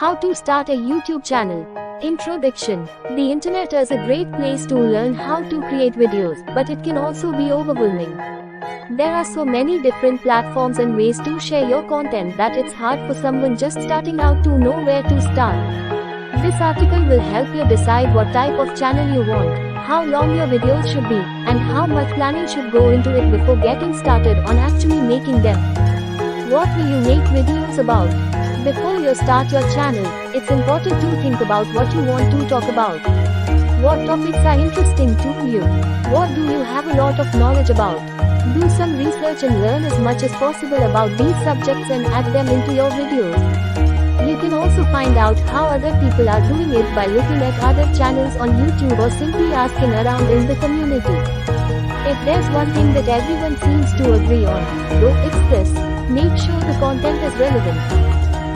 How to start a YouTube channel. Introduction. The internet is a great place to learn how to create videos, but it can also be overwhelming. There are so many different platforms and ways to share your content that it's hard for someone just starting out to know where to start. This article will help you decide what type of channel you want, how long your videos should be, and how much planning should go into it before getting started on actually making them. What will you make videos about? Before you start your channel, it's important to think about what you want to talk about. What topics are interesting to you? What do you have a lot of knowledge about? Do some research and learn as much as possible about these subjects and add them into your videos. You can also find out how other people are doing it by looking at other channels on YouTube or simply asking around in the community. If there's one thing that everyone seems to agree on, though, it's this: make sure the content is relevant.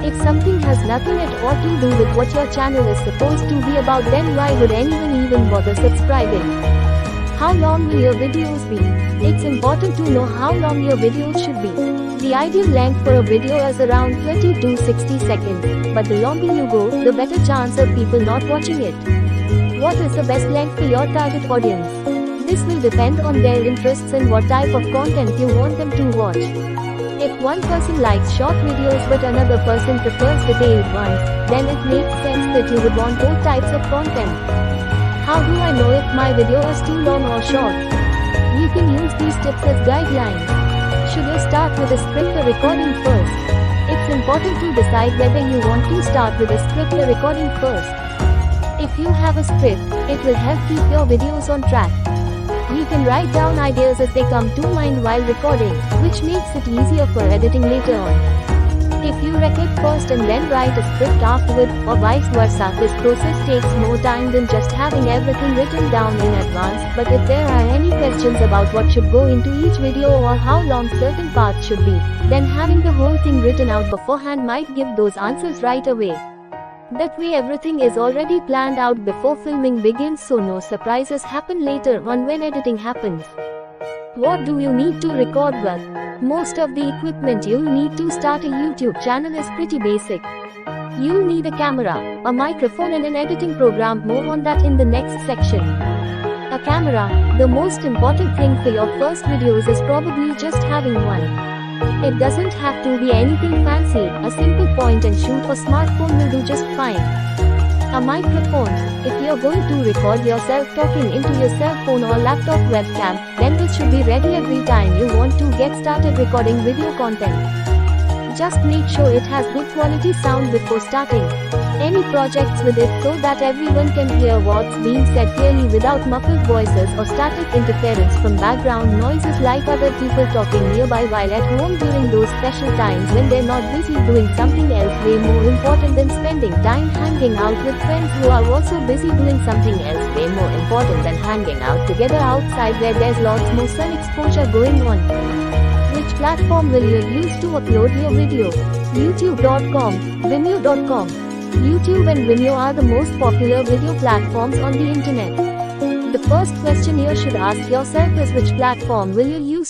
If something has nothing at all to do with what your channel is supposed to be about, then why would anyone even bother subscribing? How long will your videos be? It's important to know how long your videos should be. The ideal length for a video is around 30 to 60 seconds, but the longer you go, the better chance of people not watching it. What is the best length for your target audience? This will depend on their interests and what type of content you want them to watch. If one person likes short videos but another person prefers detailed ones, then it makes sense that you would want both types of content. How do I know if my video is too long or short? You can use these tips as guidelines. Should you start with a script or recording first? It's important to decide whether you want to start with a script or recording first. If you have a script, it will help keep your videos on track. You can write down ideas as they come to mind while recording, which makes it easier for editing later on. If you record first and then write a script afterward, or vice versa, this process takes more time than just having everything written down in advance. But if there are any questions about what should go into each video or how long certain parts should be, then having the whole thing written out beforehand might give those answers right away. That way everything is already planned out before filming begins, so no surprises happen later on when editing happens. What do you need to record with? Most of the equipment you'll need to start a YouTube channel is pretty basic. You'll need a camera, a microphone and an editing program. More on that in the next section. A camera. The most important thing for your first videos is probably just having one. It doesn't have to be anything fancy, a simple point and shoot or smartphone will do just fine. A microphone. If you're going to record yourself talking into your cell phone or laptop webcam, then this should be ready every time you want to get started recording video content. Just make sure it has good quality sound before starting any projects with it, so that everyone can hear what's being said clearly without muffled voices or static interference from background noises like other people talking nearby while at home during those special times when they're not busy doing something else way more important than spending time hanging out with friends who are also busy doing something else way more important than hanging out together outside where there's lots more sun exposure going on. Which platform will you use to upload your video? YouTube.com, Vimeo.com. YouTube and Vimeo are the most popular video platforms on the internet. The first question you should ask yourself is, which platform will you use